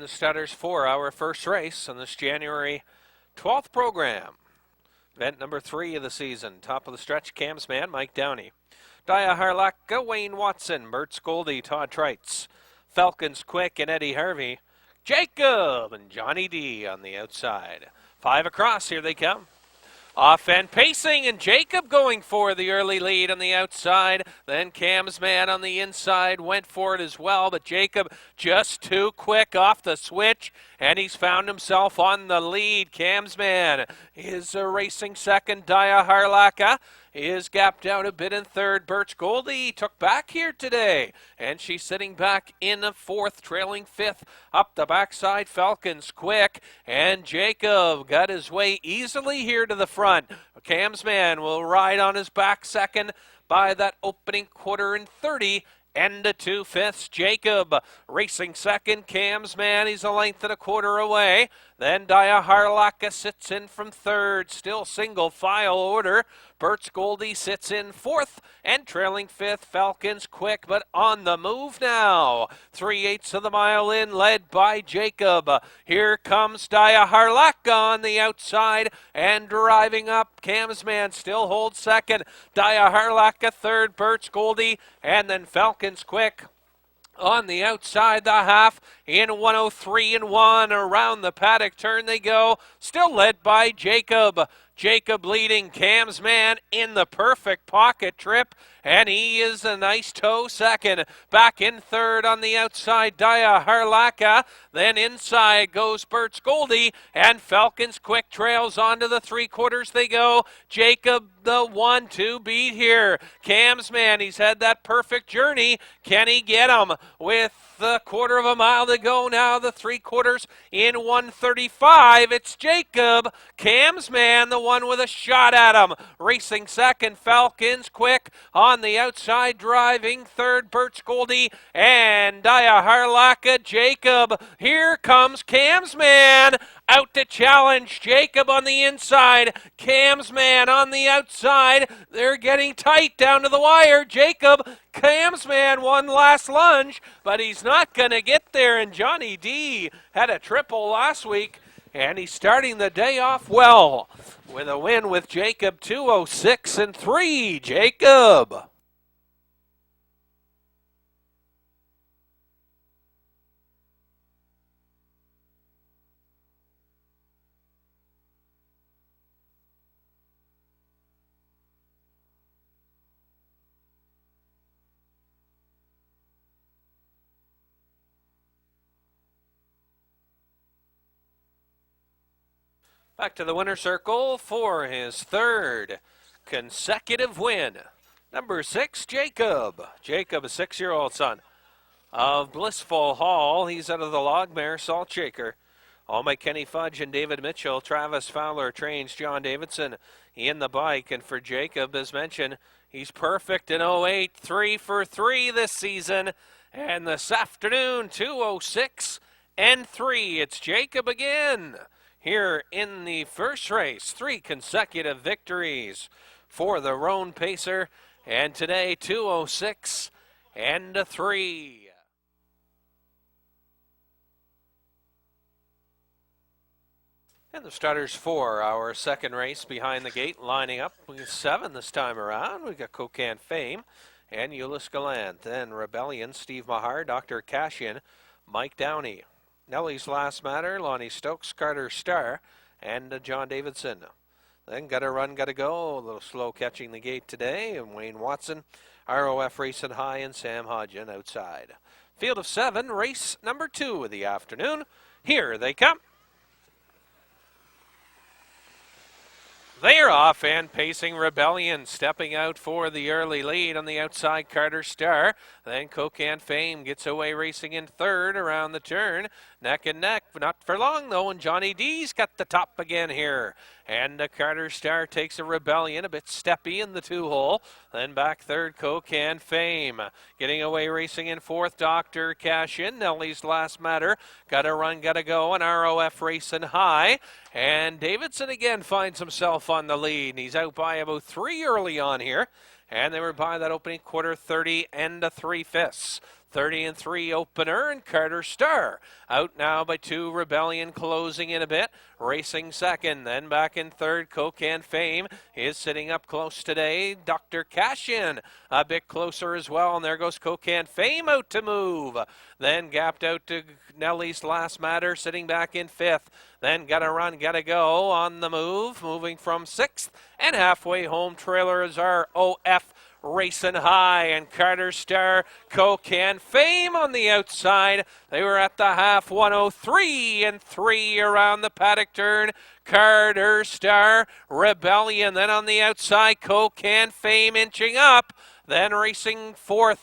the starters for our first race on this January 12th program. Event number 3 of the season. Top of the stretch, Cam's man, Mike Downey. Dia Harlaka, Wayne Watson, Bert Goldie, Todd Treitz, Falcons Quick and Eddie Harvey, Jacob and Johnny D on the outside. 5 across, here they come. Off and pacing, and Jacob going for the early lead on the outside. Then Cam's man on the inside went for it as well, but Jacob just too quick off the switch, and he's found himself on the lead. Cam's man is racing second. Dia Harlaka is gapped out a bit in third. Birch Goldie took back here today, and she's sitting back in the fourth, trailing fifth. Up the backside, Falcons Quick, and Jacob got his way easily here to the front. Cam's man will ride on his back second by that opening quarter and 30. And the 2/5. Jacob racing second. Cam's man, he's a length and a quarter away. Then Dia Harlaka sits in from third. Still single file order. Bert Goldie sits in fourth. And trailing fifth, Falcons Quick, but on the move now. 3/8 of the mile in, led by Jacob. Here comes Dia Harlaka on the outside. And driving up, Cam's man still holds second. Dia Harlaka third, Bert Goldie, and then Falcons Quick on the outside, the half in 103-1. Around the paddock turn they go, still led by Jacob. Jacob leading, Cam's man in the perfect pocket trip, and he is a nice toe second. Back in third on the outside, Dia Harlaka. Then inside goes Bert Goldie, and Falcons Quick trails onto the 3/4 they go. Jacob, the 1-2 beat here. Cam's man, he's had that perfect journey. Can he get him? With the quarter of a mile to go now, the 3/4 in 135. It's Jacob. Cam's man, the one with a shot at him. Racing second, Falcons Quick on the outside, driving third, Bert Goldie and Dia Harlaka. Jacob, here comes Cam's man out to challenge Jacob on the inside. Cam's man on the outside. They're getting tight down to the wire. Jacob, Cam's man, one last lunge, but he's not going to get there. And Johnny D had a triple last week, and he's starting the day off well with a win with Jacob. 2:06-3. Jacob. Back to the winner's circle for his third consecutive win. Number 6, Jacob. Jacob, a 6-year-old son of Blissful Hall. He's out of the Logmare Salt Shaker. All by Kenny Fudge and David Mitchell. Travis Fowler trains John Davidson in the bike. And for Jacob, as mentioned, he's perfect in 08. 3 for 3 this season. And this afternoon, 2:06-3. It's Jacob again. Here in the first race, 3 consecutive victories for the Roan Pacer, and today 2:06-3. And the starters for our second race behind the gate lining up. We got 7 this time around. We got Cocan Fame and Euless Gallant. Then Rebellion, Steve Mahar, Dr. Cashian, Mike Downey. Nellie's Last Matter, Lonnie Stokes, Carter Starr, and John Davidson. Then Gotta Run, Gotta Go, a little slow catching the gate today, and Wayne Watson, ROF Racing High, and Sam Hodgin outside. Field of 7, race number 2 of the afternoon. Here they come. They're off and pacing. Rebellion stepping out for the early lead on the outside, Carter Starr. Then Cocan Fame gets away racing in third around the turn. Neck and neck, not for long though, and Johnny D's got the top again here. And Carter Starr takes a Rebellion, a bit steppy in the 2-hole. Then back third, Cocan Fame. Getting away racing in fourth, Dr. Cashin. Nellie's Last Matter. Gotta Run, Gotta Go, and ROF Racing High. And Davidson again finds himself on the lead. And he's out by about 3 early on here. And they were by that opening quarter, 30 and 3/5. 30-3 opener, and Carter Star out now by 2. Rebellion closing in a bit, racing second, then back in third. Cocan Fame is sitting up close today. Dr. Cashin a bit closer as well, and there goes Cocan Fame out to move. Then gapped out to Nelly's Last Matter, sitting back in fifth. Then gotta run, gotta go on the move, moving from sixth, and halfway home trailer is our OF Racing High, and Carter Star, Cocan Fame on the outside. They were at the half, 103-3 around the paddock turn. Carter Star, Rebellion, then on the outside, Cocan Fame inching up. Then racing for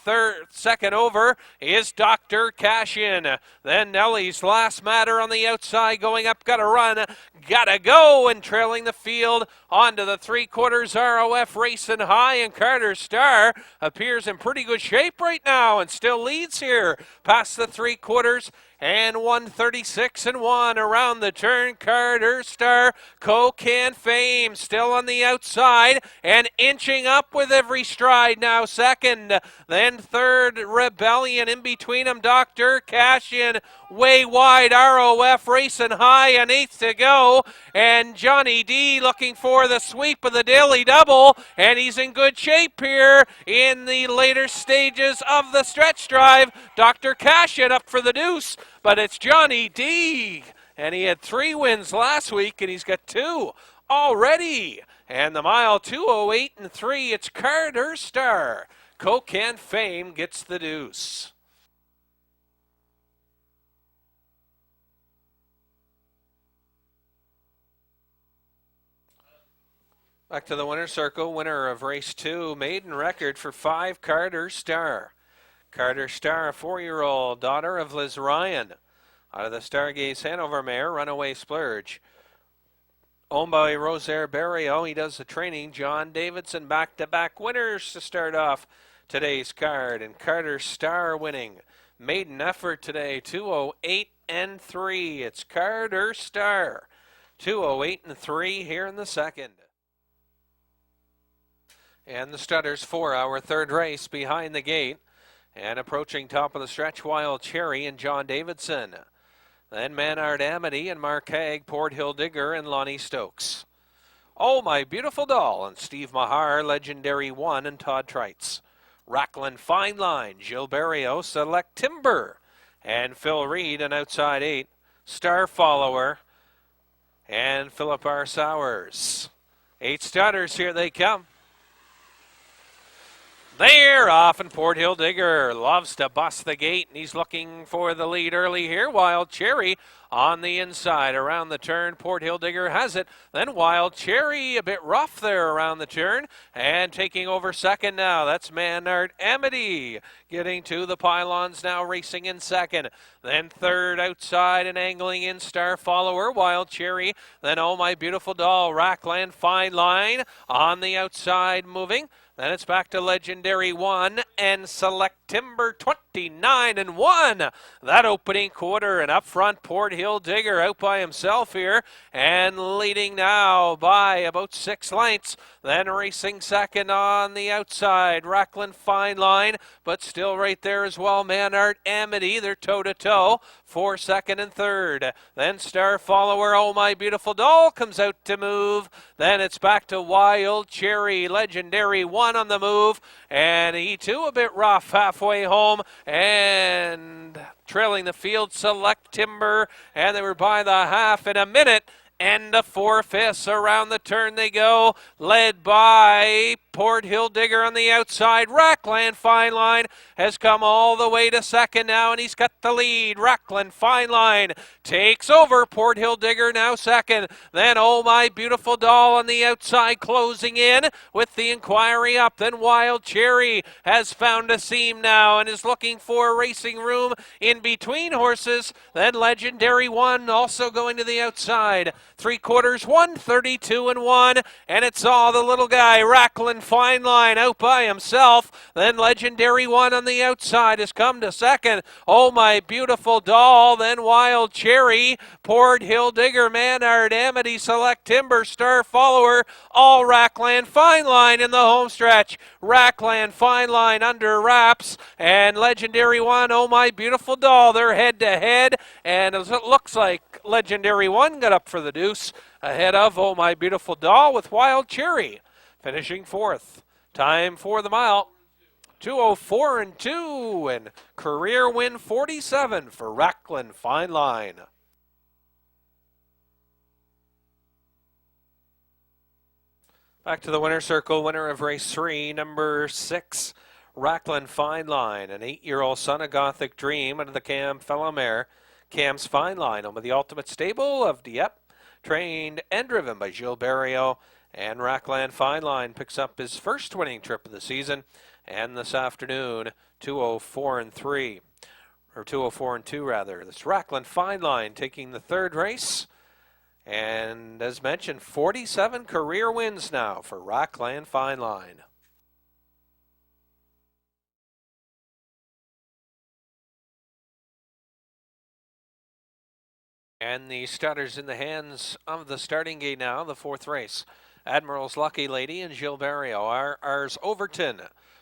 second over is Dr. Cashin. Then Nelly's Last Matter on the outside, going up, gotta run, gotta go, and trailing the field onto the 3/4 ROF Racing High, and Carter Star appears in pretty good shape right now and still leads here past the 3/4. And 136-1 around the turn. Carter Star, Cocan Fame still on the outside and inching up with every stride now. Second, then third, Rebellion. In between them, Dr. Cashin way wide. ROF Racing High, an eighth to go. And Johnny D looking for the sweep of the daily double. And he's in good shape here in the later stages of the stretch drive. Dr. Cashin up for the deuce. But it's Johnny D, and he had 3 wins last week, and he's got 2 already. And the mile 2:08-3, it's Carter Star. Cocan Fame gets the deuce. Back to the winner's circle, winner of race 2, maiden record for 5, Carter Star. Carter Star, a 4-year-old daughter of Liz Ryan. Out of the Stargaze Hanover mare, Runaway Splurge. Owned by Rosaire Barrio. He does the training. John Davidson, back-to-back winners to start off today's card. And Carter Star winning. Maiden effort today, 2:08-3. It's Carter Star. 2:08-3 here in the second. And the Stutters 4-hour third race behind the gate. And approaching top of the stretch, Wild Cherry and John Davidson. Then Manard Amity and Mark Haig, Port Hill Digger and Lonnie Stokes. Oh My Beautiful Doll and Steve Mahar, Legendary 1 and Todd Trites. Racklin Fine Line, Gilles Barrio, Select Timber. And Phil Reed, an outside 8. Star Follower and Philip R. Sowers. 8 Stutters, here they come. They're off, and Port Hill Digger loves to bust the gate, and he's looking for the lead early here. Wild Cherry on the inside around the turn. Port Hill Digger has it. Then Wild Cherry a bit rough there around the turn, and taking over second now. That's Manard Amity getting to the pylons now, racing in second. Then third outside and angling in, Star Follower, Wild Cherry. Then Oh My Beautiful Doll, Rackland Fine Line on the outside moving. Then it's back to Legendary 1 and Select Timber 29-1. That opening quarter, and up front Port Hill Digger out by himself here and leading now by about 6 lengths. Then racing second on the outside, Rackland Fine Line, but still right there as well, Manard Amity. They're toe-to-toe for second and third. Then Star Follower, Oh My Beautiful Doll comes out to move. Then it's back to Wild Cherry, Legendary 1 on the move, and he too a bit rough halfway home, and trailing the field, Select Timber, and they were by the half in a minute. And a 4/5 around the turn they go, led by Port Hill Digger on the outside. Rackland Fine Line has come all the way to second now, and he's got the lead. Rackland Fine Line takes over. Port Hill Digger now second. Then Oh My Beautiful Doll on the outside closing in with the inquiry up. Then Wild Cherry has found a seam now and is looking for racing room in between horses. Then Legendary 1 also going to the outside. 3/4, 132-1, and it's all the little guy, Rackland Fine Line out by himself. Then Legendary One on the outside has come to second. Oh My Beautiful Doll. Then Wild Cherry. Port Hill Digger, Manard, Amity Select, Timber Star Follower. All Rackland Fine Line in the home stretch. Rackland Fine Line under wraps. And Legendary One, Oh My Beautiful Doll. They're head to head. And as it looks like Legendary One got up for the deuce ahead of Oh My Beautiful Doll with Wild Cherry finishing fourth. Time for the mile. 2:04 and 2 and career win 47 for Rackland Fine Line. Back to the winner's circle, winner of race 3, number 6, Rackland Fine Line, an 8-year-old son of Gothic Dream under the Cam fellow mare, Cam's Fine Line, home of the Ultimate Stable of Dieppe, trained and driven by Gilles Barrio, and Rackland Fine Line picks up his first winning trip of the season, and this afternoon, 2:04 and 3, or 2:04 and 2 rather. This Rackland Fine Line taking the third race. And as mentioned, 47 career wins now for Rackland Fine Line. And the starters in the hands of the starting gate now, the fourth race. Admiral's Lucky Lady and Gilles Barrio. Ours Overton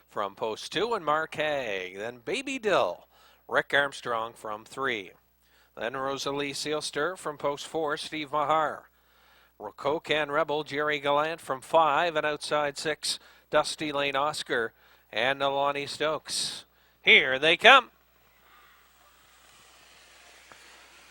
from post 2 and Mark Haig. Then Baby Dill, Rick Armstrong from 3. Then Rosalie Sealster from post 4, Steve Mahar. Cocan Rebel, Jerry Gallant from 5, and outside 6, Dusty Lane Oscar and Nalani Stokes. Here they come.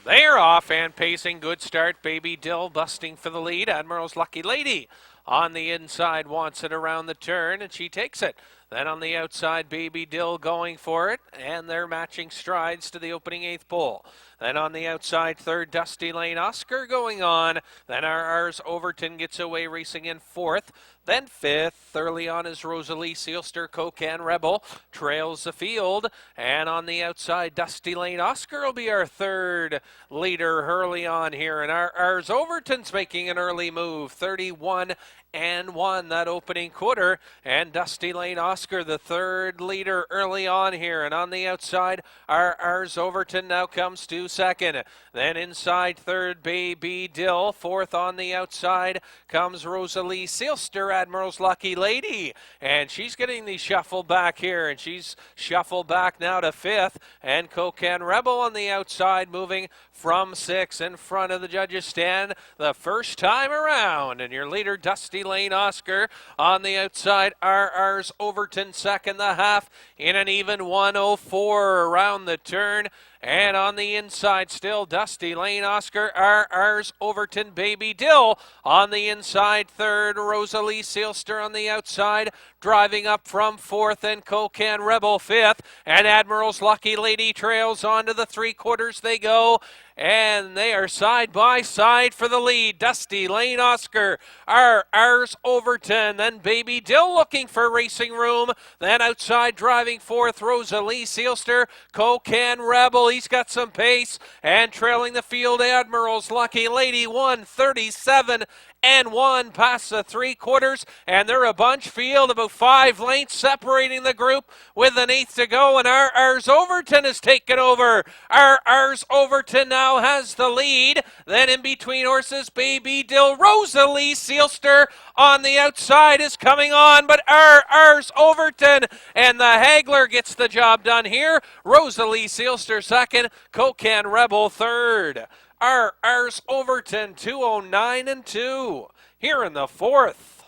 They're off and pacing. Good start. Baby Dill busting for the lead. Admiral's Lucky Lady on the inside wants it around the turn, and she takes it. Then on the outside, Baby Dill going for it, and they're matching strides to the opening 8th pole. Then on the outside, third, Dusty Lane Oscar going on. Then ours Overton gets away racing in 4th. Then 5th, early on is Rosalie Sealster, Cocan Rebel, trails the field. And on the outside, Dusty Lane Oscar will be our third leader early on here. And ours Overton's making an early move, 31 and 1 that opening quarter. And Dusty Lane Oscar, the third leader early on here. And on the outside, ours Overton now comes to second. Then inside third, Baby Dill. 4th on the outside comes Rosalie Sealster, Admiral's Lucky Lady. And she's getting the shuffle back here. And she's shuffled back now to 5th. And Cocan Rebel on the outside moving from 6 in front of the judges' stand the first time around. And your leader, Dusty Lane Oscar, on the outside, ours Overton second the half in an even 1:04 around the turn. And on the inside still, Dusty Lane Oscar, ours Overton Baby Dill on the inside third, Rosalie Sealster on the outside, driving up from 4th, and Cocan Rebel 5th, and Admiral's Lucky Lady trails on to the 3/4 they go. And they are side by side for the lead. Dusty Lane Oscar, ours Overton, then Baby Dill looking for racing room. Then outside driving 4th, Rosalie Sealster, Cocan Rebel, he's got some pace. And trailing the field, Admiral's Lucky Lady, 1:37 and 1 past the 3/4, and they're a bunch field about 5 lengths separating the group with an 1/8 to go, and ours Overton has taken over. Ours Overton now has the lead. Then in between horses, Baby Dill, Rosalie Sealster on the outside is coming on, but ours Overton and the Hagler gets the job done here. Rosalie Sealster second, Cocan Rebel third. Ours Overton 2:09 and 2 here in the 4th.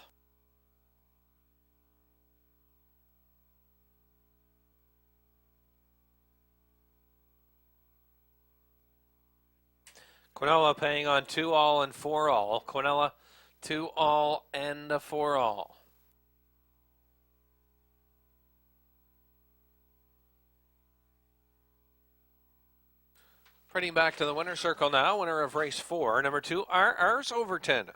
Quinella paying on 2-all and 4-all. Quinella 2-all and a 4-all. Heading back to the winner's circle now, winner of race 4, number 2, ours Overton.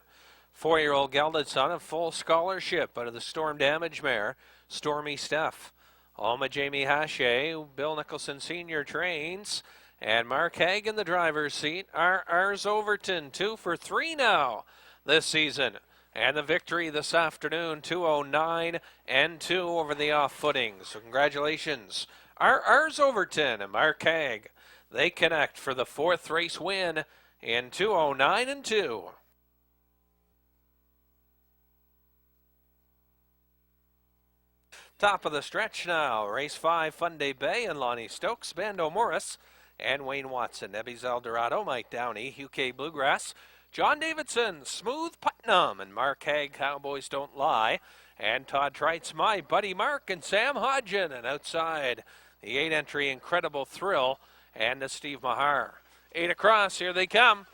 4-year-old gelded son of full scholarship out of the Storm Damage mare, Stormy Steph. Alma Jamie Hache, Bill Nicholson Sr. trains, and Mark Haig in the driver's seat. Ours Overton, 2 for 3 now this season. And the victory this afternoon, 209 and 2 over the off footing. So congratulations, Ars Overton and Mark Haig. They connect for the 4th race win in 209 and 2. Top of the stretch now, race 5, Funday Bay and Lonnie Stokes, Bando Morris and Wayne Watson, Nebby's Eldorado, Mike Downey, UK Bluegrass, John Davidson, Smooth Putnam, and Mark Haig, Cowboys Don't Lie, and Todd Treitz, My Buddy Mark, and Sam Hodgin, and outside the 8 entry Incredible Thrill, and Steve Mahar. 8 across, here they come.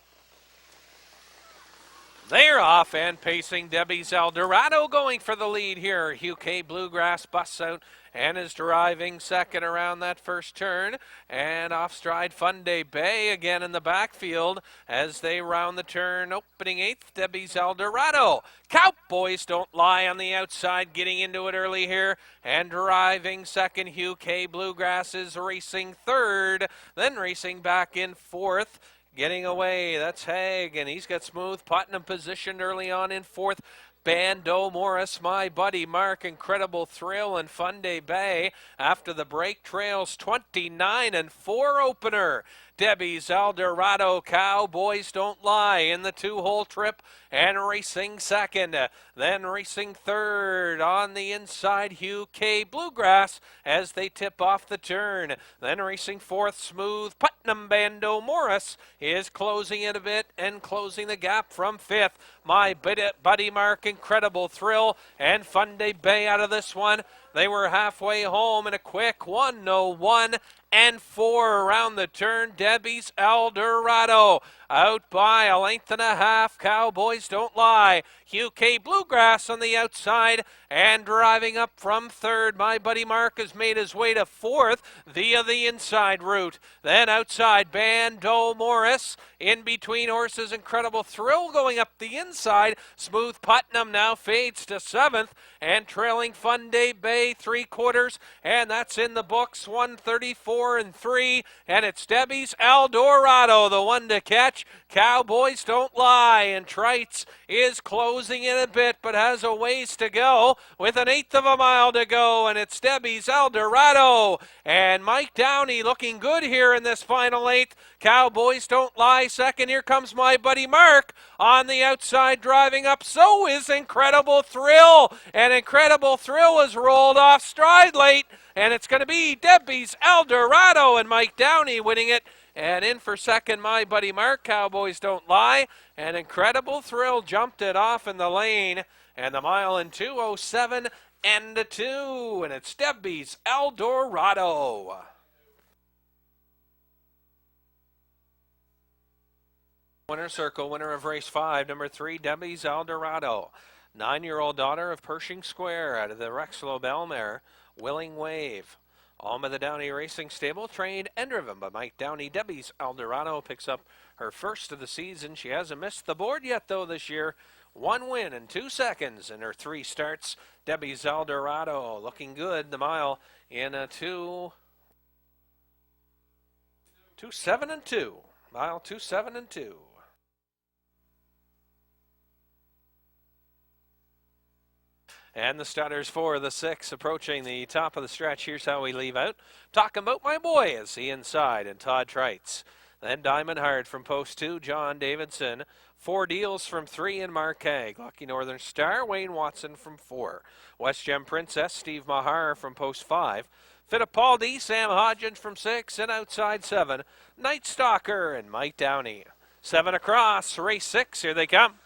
They're off and pacing. Debbie's Eldorado going for the lead here. UK Bluegrass busts out and is driving second around that first turn. And off stride Funday Bay again in the backfield as they round the turn. Opening 8th, Debbie's Eldorado. Cowboys Don't Lie on the outside, getting into it early here. And driving second, UK Bluegrass is racing third. Then racing back in 4th. Getting away, that's Haig, and he's got Smooth Putnam positioned early on in 4th. Bando Morris, My Buddy Mark, Incredible Thrill, and Funday Bay. After the break, trails 29 and 4 opener. Debbie's Eldorado, Cowboys Don't Lie in the 2-hole trip and racing second. Then racing third on the inside, UK Bluegrass as they tip off the turn. Then racing 4th, Smooth Putnam. Bando Morris is closing it a bit and closing the gap from 5th. My Buddy Mark, Incredible Thrill, and Funday Bay out of this one. They were halfway home in a quick 101 and 4 around the turn. Debbie's Eldorado out by a length and a half. Cowboys Don't Lie. UK Bluegrass on the outside and driving up from 3rd. My Buddy Mark has made his way to 4th via the inside route. Then outside Bando Morris. In between horses, Incredible Thrill going up the inside. Smooth Putnam now fades to 7th and trailing Funday Bay 3/4. And that's in the books, 134 and 3. And it's Debbie's Eldorado, the one to catch. Cowboys Don't Lie, and Treitz is closing in a bit but has a ways to go with an 1/8 of a mile to go, and it's Debbie's Eldorado. And Mike Downey looking good here in this final 8th. Cowboys Don't Lie second. Here comes My Buddy Mark on the outside driving up. So is Incredible Thrill, and Incredible Thrill is rolled off stride late, and it's going to be Debbie's Eldorado and Mike Downey winning it. And in for second, My Buddy Mark, Cowboys Don't Lie. And Incredible Thrill jumped it off in the lane. And the mile in 2:07 and a 2. And it's Debbie's Eldorado. Winner circle, winner of race 5, number 3, Debbie's Eldorado. 9-year-old daughter of Pershing Square out of the Rexlow Bellmare, Willing Wave. Alma the Downey Racing Stable, trained and driven by Mike Downey. Debbie's Eldorado picks up her first of the season. She hasn't missed the board yet, though, this year. 1 win and 2 seconds in her 3 starts. Debbie's Eldorado looking good. The mile in a 2:7 and 2. Mile 2:7 and 2. And the starters for the 6 approaching the top of the stretch. Here's how we leave out. Talking About My Boy is the inside and Todd Treitz. Then Diamond Heart from post 2, John Davidson. 4 Deals from 3 and Mark Haig. Lucky Northern Star, Wayne Watson from 4. West Gem Princess, Steve Mahar from post 5. Fittipaldi, Sam Hodgins from 6 and outside 7. Night Stalker and Mike Downey. 7 across, race 6, here they come.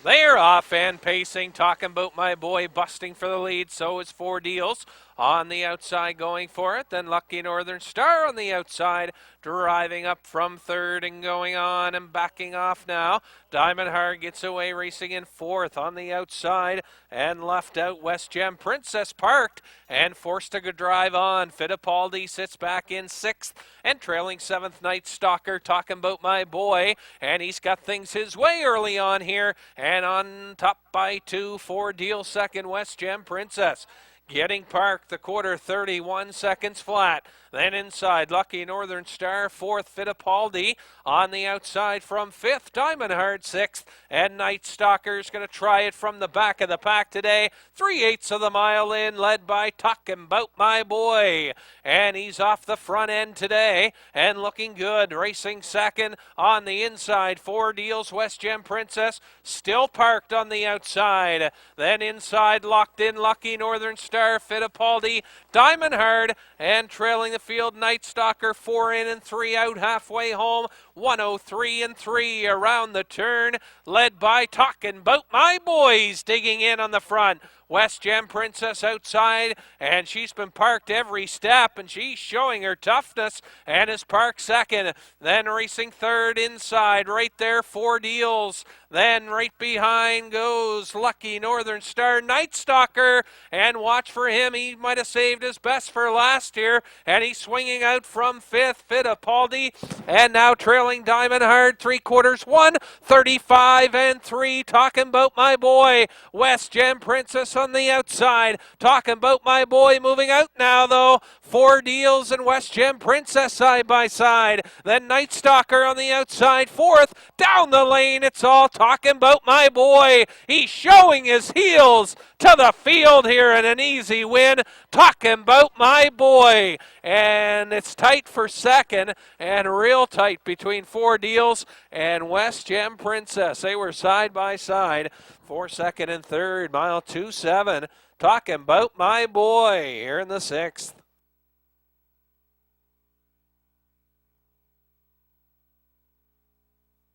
They're off and pacing. Talking About My Boy busting for the lead. So is 4 Deals on the outside going for it. Then Lucky Northern Star on the outside driving up from 3rd and going on and backing off now. Diamond Heart gets away racing in 4th on the outside and left out. West Gem Princess parked and forced to go drive on. Fittipaldi sits back in 6th and trailing 7th Night Stalker. Talking About My Boy, and he's got things his way early on here. And on top by 2, 4 Deal second, West Gem Princess. Getting parked, the quarter 31 seconds flat. Then inside, Lucky Northern Star, fourth, Fittipaldi. On the outside from fifth, Diamond Heart sixth. And Night Stalker's going to try it from the back of the pack today. 3/8 of the mile in, led by Talkin' Bout My Boy. And he's off the front end today and looking good. Racing second on the inside, 4 Deals, West Gem Princess. Still parked on the outside. Then inside, locked in, Lucky Northern Star, Fittipaldi, Diamond Heart, and trailing the field, Night Stalker, 4 in and 3 out, halfway home, 103 and 3 around the turn, led by Talkin' Bout My Boys, digging in on the front. West Gem Princess outside, and she's been parked every step, and she's showing her toughness, and is parked second. Then racing third inside, right there, 4 Deals. Then right behind goes Lucky Northern Star, Night Stalker, and watch for him. He might have saved his best for last year, and he's swinging out from fifth, Fittipaldi, and now trailing Diamond Heart, 3/4, 1:35 and 3. Talkin' Bout My Boy, West Gem Princess on the outside. Talkin' Bout My Boy moving out now, though. 4 Deals and West Gem Princess side by side. Then Night Stalker on the outside, fourth. Down the lane, it's all Talkin' Bout My Boy. He's showing his heels to the field here in an easy win. Talkin' Bout My Boy. And it's tight for second, and real tight between 4 Deals and West Gem Princess. They were side by side for second and third. Mile 2-7. Talkin' Bout My Boy here in the 6th.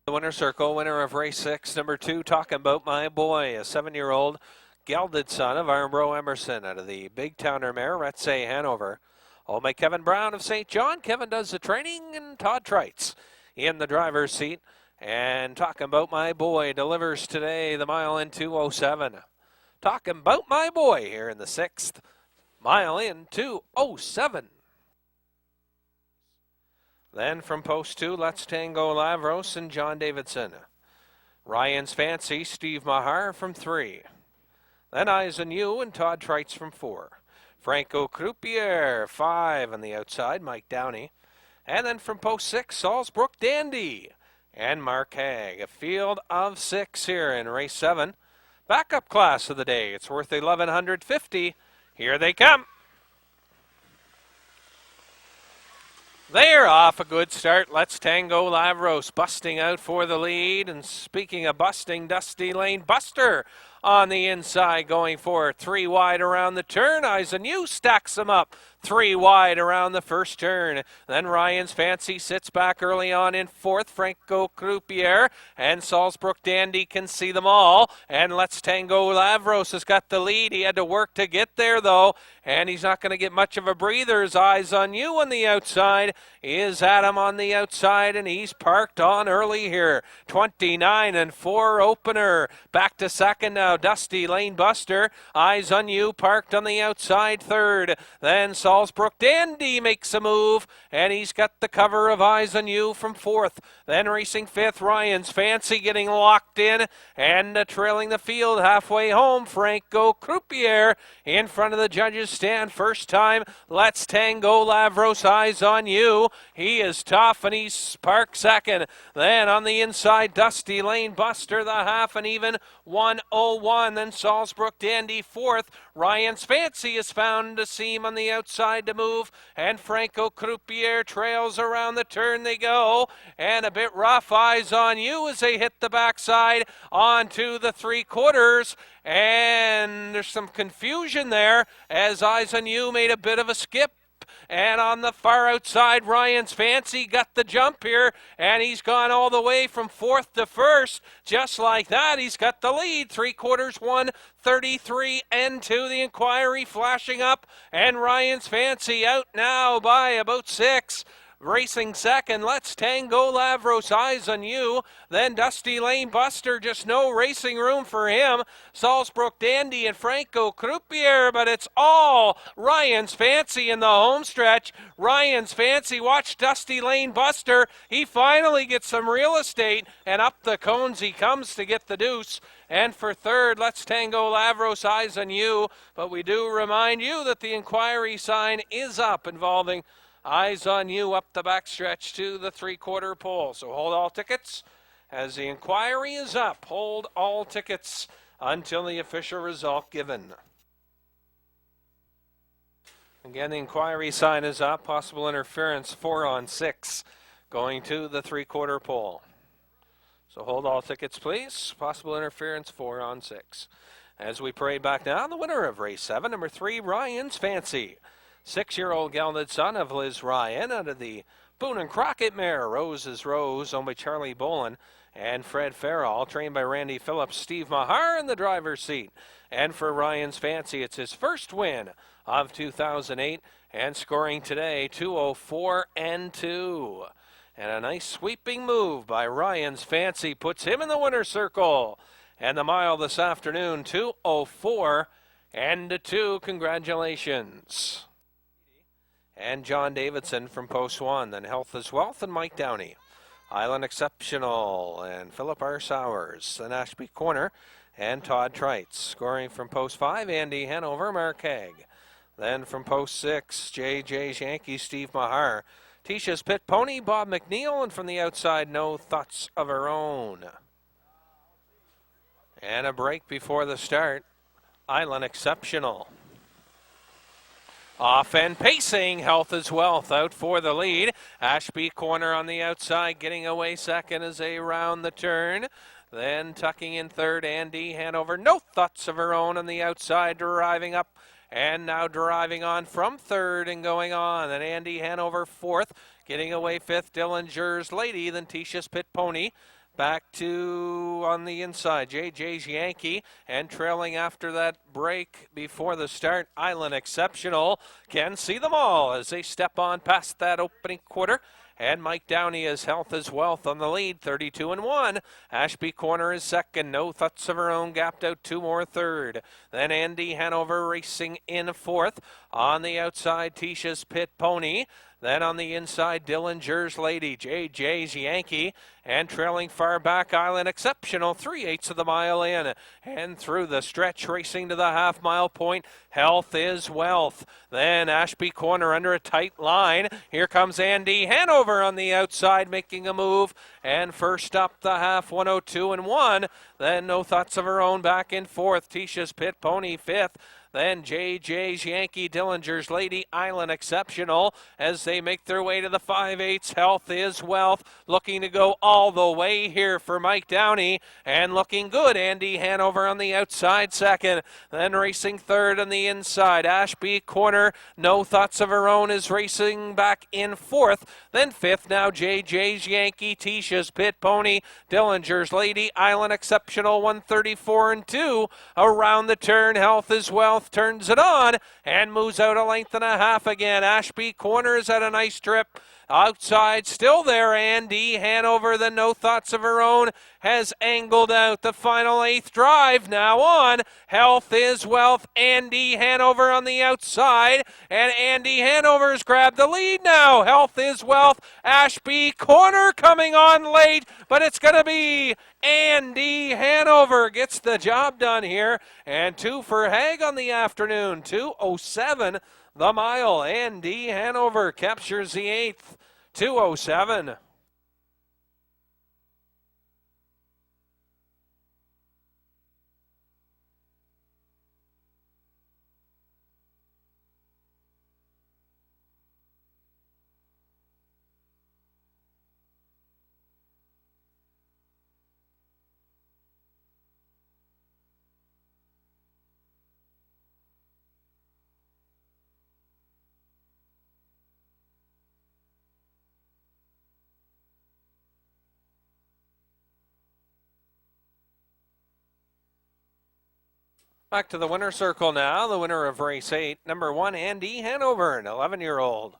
The winner's circle, winner of race 6, number 2, Talkin' Bout My Boy, a 7-year-old gelded son of Armbro Emerson out of the Big Towner mare, Raceway, Hanover. Owned by Kevin Brown of St. John. Kevin does the training, and Todd Treitz in the driver's seat. And Talkin' Bout My Boy delivers today the mile in 2:07. Talkin' Bout My Boy here in the 6th. Mile in 2:07. Then from post 2, Let's Tango Lavros and John Davidson. Ryan's Fancy, Steve Mahar from 3. Then Eyes on You and Todd Treitz from 4. Franco Croupier, 5 on the outside, Mike Downey. And then from post 6, Salzbrook Dandy and Mark Haig. A field of 6 here in race 7. Backup class of the day. It's worth $1,150. Here they come. They're off a good start. Let's Tango Lavros busting out for the lead. And speaking of busting, Dusty Lane Buster on the inside going for 3 wide around the turn. Eyes on You stacks them up. 3 wide around the first turn. Then Ryan's Fancy sits back early on in 4th. Franco Croupier and Salzbrook Dandy can see them all. And Let's Tango Lavros has got the lead. He had to work to get there, though. And he's not going to get much of a breather. His Eyes on You on the outside. Is Adam on the outside, and he's parked on early here. 29 and 4 opener. Back to second now. Dusty Lane Buster. Eyes on You parked on the outside, 3rd. Then Salzbrook Dandy makes a move, and he's got the cover of Eyes on You from 4th. Then racing 5th, Ryan's Fancy getting locked in, and trailing the field halfway home, Franco Croupier in front of the judges stand. First time, Let's Tango Lavros, Eyes on You. He is tough, and he's parked second. Then on the inside, Dusty Lane Buster, the half and even 1:01. Then Salzbrook Dandy 4th. Ryan's Fancy is found a seam on the outside to move, and Franco Croupier trails around the turn they go, and a bit rough. Eyes on You as they hit the backside onto the 3/4, and there's some confusion there as Eyes on You made a bit of a skip. And on the far outside, Ryan's Fancy got the jump here, and he's gone all the way from 4th to 1st. Just like that, he's got the lead. 3/4, 1:33 and 2. The inquiry flashing up, and Ryan's Fancy out now by about 6. Racing second, Let's Tango Lavros, Eyes on You. Then Dusty Lane Buster, just no racing room for him. Salzbrook Dandy and Franco Croupier, but it's all Ryan's Fancy in the home stretch. Ryan's Fancy, watch Dusty Lane Buster. He finally gets some real estate, and up the cones he comes to get the deuce. And for third, Let's Tango Lavros, Eyes on You. But we do remind you that the inquiry sign is up involving Eyes on You up the backstretch to the three-quarter pole. So hold all tickets as the inquiry is up. Hold all tickets until the official result given. Again, the inquiry sign is up. Possible interference 4 on 6 going to the three-quarter pole. So hold all tickets, please. Possible interference 4 on 6. As we parade back now, the winner of race 7, number 3, Ryan's Fancy. 6-year-old gelded son of Liz Ryan out of the Boone and Crockett mare, Rose's Rose, owned by Charlie Bolin and Fred Farrell, trained by Randy Phillips, Steve Mahar in the driver's seat. And for Ryan's Fancy, it's his first win of 2008 and scoring today 2:04 and 2. And a nice sweeping move by Ryan's Fancy puts him in the winner's circle. And the mile this afternoon, 2:04 and 2. Congratulations. And John Davidson from Post 1, then Health is Wealth and Mike Downey. Island Exceptional and Philip R. Sowers, then Ashby Corner and Todd Treitz. Scoring from Post 5, Andy Hanover, Mark Haig. Then from Post 6, J.J. Yankee, Steve Mahar. Tisha's Pit Pony, Bob McNeil, and from the outside, No Thoughts of Her Own. And a break before the start, Island Exceptional. Off and pacing, Health is Wealth out for the lead. Ashby Corner on the outside, getting away second as they round the turn. Then tucking in third, Andy Hanover. No Thoughts of Her Own on the outside, driving up. And now driving on from third and going on. And Andy Hanover fourth, getting away fifth, Dillinger's Lady, then Tisha's Pit Pony. Back to on the inside, J.J.'s Yankee, and trailing after that break before the start, Island Exceptional. Can see them all as they step on past that opening quarter. And Mike Downey as Health is Wealth on the lead, 32 and 1. Ashby Corner is second, No Thoughts of Her Own, gapped out 2 more third. Then Andy Hanover racing in fourth. On the outside, Tisha's Pit Pony. Then on the inside, Dillinger's Lady, J.J.'s Yankee, and trailing far back, Island Exceptional, 3/8 of the mile in. And through the stretch, racing to the half-mile point, Health is Wealth. Then Ashby Corner under a tight line. Here comes Andy Hanover on the outside, making a move. And first up the half, 1:02 and 1. Then No Thoughts of Her Own back in fourth. Tisha's Pit Pony fifth. Then J.J.'s Yankee, Dillinger's Lady, Island Exceptional as they make their way to the 5/8. Health is Wealth, looking to go all the way here for Mike Downey, and looking good. Andy Hanover on the outside second. Then racing third on the inside. Ashby Corner, No Thoughts of Her Own is racing back in fourth. Then fifth now J.J.'s Yankee, Tisha's Pit Pony, Dillinger's Lady, Island Exceptional, 134 and 2. Around the turn, Health is Wealth turns it on and moves out a length and a half again. Ashby Corner is at a nice trip. Outside, still there, Andy Hanover, the No Thoughts of Her Own, has angled out the final 8th drive. Now on, Health is Wealth, Andy Hanover on the outside, and Andy Hanover's grabbed the lead now. Health is Wealth, Ashby Corner coming on late, but it's going to be Andy Hanover gets the job done here, and 2 for Haig on the afternoon, 2:07 the mile. Andy Hanover captures the 8th, 2:07. Back to the winner's circle now. The winner of race 8, number 1, Andy Hanover, an 11-year-old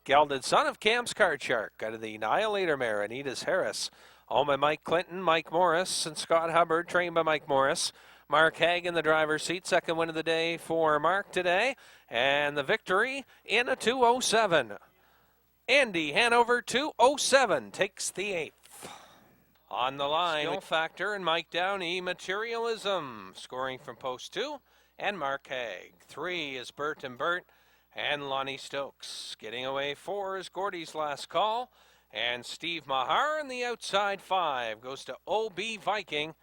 gelded son of Cam's Card Shark out of the Annihilator mare, Anita's Harris. Owned by Mike Clinton, Mike Morris, and Scott Hubbard, trained by Mike Morris. Mark Haig in the driver's seat, second win of the day for Mark today. And the victory in a 2:07. Andy Hanover, 2:07, takes the 8th. On the line, Skill Factor and Mike Downey. Materialism scoring from post 2. And Mark Haig. 3 is Bert and Bert and Lonnie Stokes. Getting away 4 is Gordy's Last Call. And Steve Mahar on the outside 5 goes to OB Viking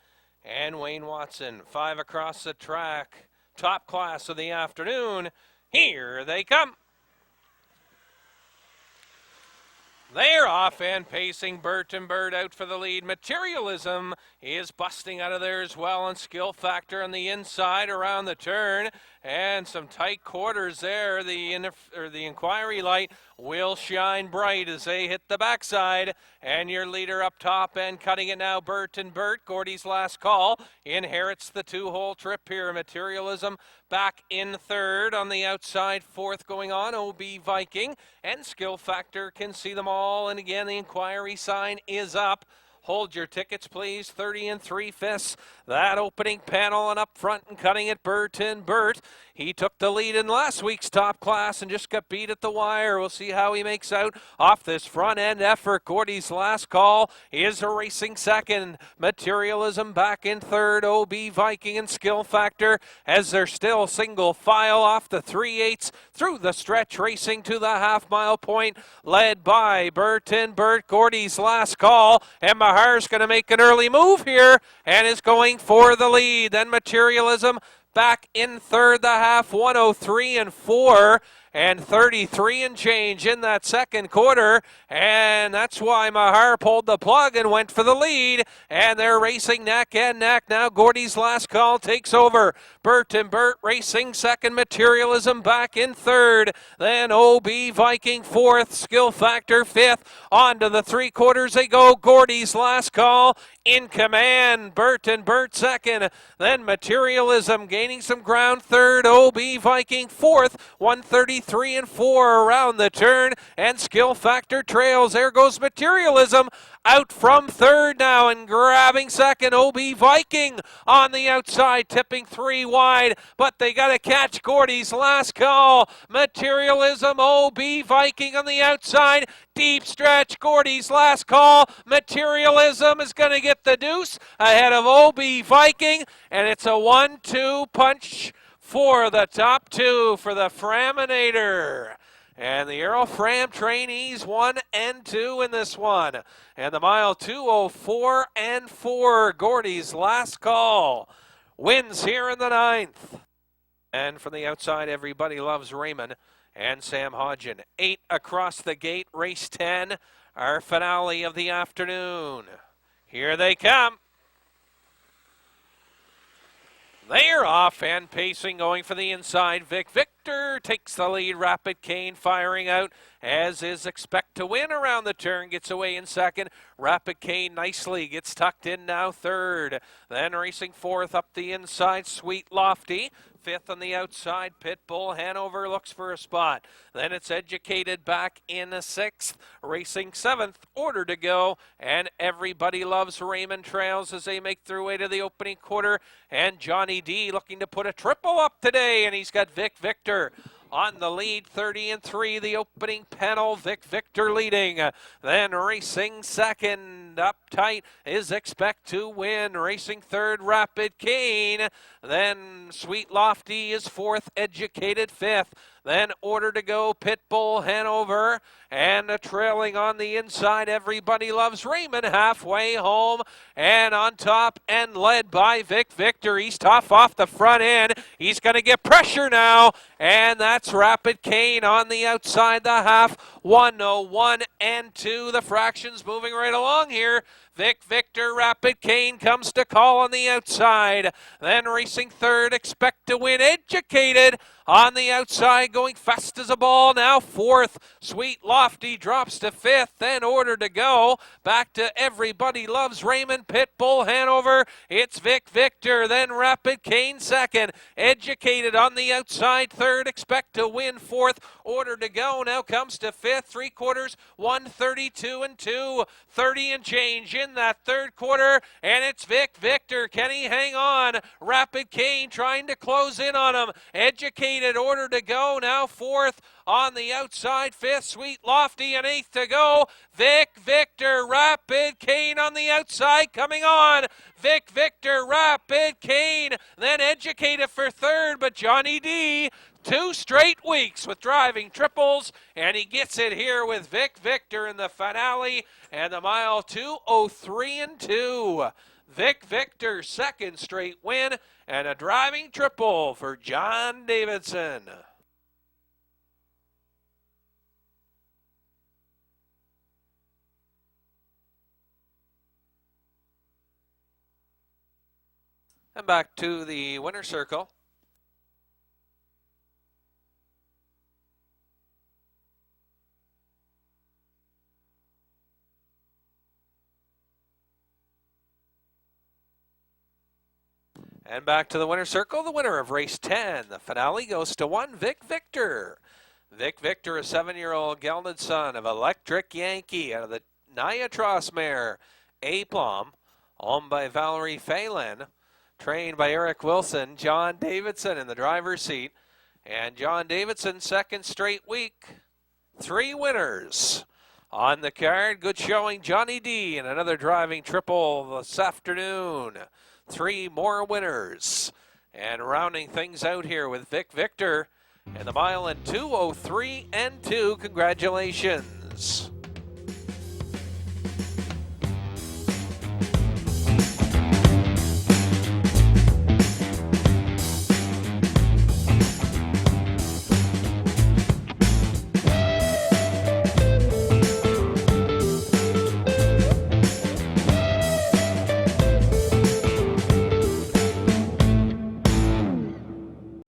and Wayne Watson. 5 across the track. Top class of the afternoon. Here they come. They're off and pacing. Bert and Bert out for the lead. Materialism is busting out of there as well, and Skill Factor on the inside around the turn. And some tight quarters there. The inquiry light will shine bright as they hit the backside. And your leader up top and cutting it now, Bert and Bert. Gordy's Last Call inherits the 2-hole trip here. Materialism back in 3rd. On the outside, 4th going on, OB Viking. And Skill Factor can see them all. And again, the inquiry sign is up. Hold your tickets, please. 30 3/5. That opening panel and up front and cutting it, Bert and Bert. He took the lead in last week's top class and just got beat at the wire. We'll see how he makes out off this front end effort. Gordy's Last Call is racing 2nd. Materialism back in 3rd. OB Viking and Skill Factor as they're still single file off the 3/8 through the stretch, racing to the half-mile point, led by Bert and Bert. Gordy's Last Call, and Mahar's going to make an early move here and is going for the lead. Then Materialism back in 3rd, the half, 103 4 and 33 and change in that 2nd quarter, and that's why Mahar pulled the plug and went for the lead, and they're racing neck and neck. Now Gordy's Last Call takes over. Bert and Bert racing 2nd, Materialism back in 3rd, then OB Viking 4th, Skill Factor 5th. On to the 3 quarters they go. Gordy's Last Call in command. Bert and Bert 2nd, then Materialism gaining some ground 3rd, OB Viking 4th, 133 4 around the turn, and Skill Factor trails. There goes Materialism out from 3rd now and grabbing 2nd. OB Viking on the outside, tipping 3 wide, but they got to catch Gordy's Last Call. Materialism, OB Viking on the outside, deep stretch. Gordy's Last Call. Materialism is going to get the deuce ahead of OB Viking, and it's a 1-2 punch for the top 2 for the Framinator. And the Aero Fram trainees 1 and 2 in this one. And the mile 2:04 4. Gordy's Last Call wins here in the 9th. And from the outside, Everybody Loves Raymond and Sam Hodgen. 8 across the gate, race 10, our finale of the afternoon. Here they come. They're off and pacing, going for the inside. Vic Victor takes the lead. Rapid Cane firing out, as is Expect to Win around the turn. Gets away in 2nd. Rapid Cane nicely gets tucked in now 3rd. Then racing 4th up the inside, Sweet Lofty. 5th on the outside, Pitbull. Hanover looks for a spot. Then it's Educated back in 6th. Racing 7th, Order to Go. And Everybody Loves Raymond trails as they make their way to the opening quarter. And Johnny D looking to put a triple up today. And he's got Vic Victor on the lead, 30 3, the opening panel. Vic Victor leading. Then racing 2nd, up tight, is Expect to Win. Racing 3rd, Rapid Cane. Then Sweet Lofty is 4th, Educated 5th. Then Order to Go, Pitbull, Hanover, and trailing on the inside, Everybody Loves Raymond halfway home, and on top and led by Vic Victor. He's tough off the front end. He's going to get pressure now, and that's Rapid Cane on the outside, the half, 101 2. The fractions moving right along here. Vic Victor, Rapid Cane comes to call on the outside. Then racing 3rd, Expect to Win, Educated on the outside, going fast as a ball. Now 4th, Sweet Lofty drops to 5th. Then Order to Go. Back to Everybody Loves Raymond, Pitbull, Hanover. It's Vic Victor. Then Rapid Cane 2nd. Educated on the outside, 3rd, Expect to Win 4th. Order to Go now comes to 5th. 3 quarters, 132 2. 30 and change in in that third quarter, and it's Vic Victor. Can he hang on? Rapid Kane trying to close in on him. Educated order to go. Now fourth on the outside. Fifth, Sweet Lofty, and eighth to go. Vic Victor, Rapid Kane on the outside coming on. Vic Victor, Rapid Kane, then Educated for third, but Johnny D, 2 straight weeks with driving triples, and he gets it here with Vic Victor in the finale, and the mile 2:03.2. Vic Victor, second straight win, and a driving triple for John Davidson. And back to the winner's circle. And back to the winner's circle, the winner of race 10. The finale goes to one Vic Victor. Vic Victor, a 7-year-old gelded son of Electric Yankee out of the Niatross mare A-Plum, owned by Valerie Phelan, trained by Eric Wilson. John Davidson in the driver's seat. And John Davidson, second straight week. 3 winners on the card. Good showing, Johnny D, and another driving triple this afternoon. 3 more winners. And rounding things out here with Vic Victor and the mile in 2:03.2. Congratulations.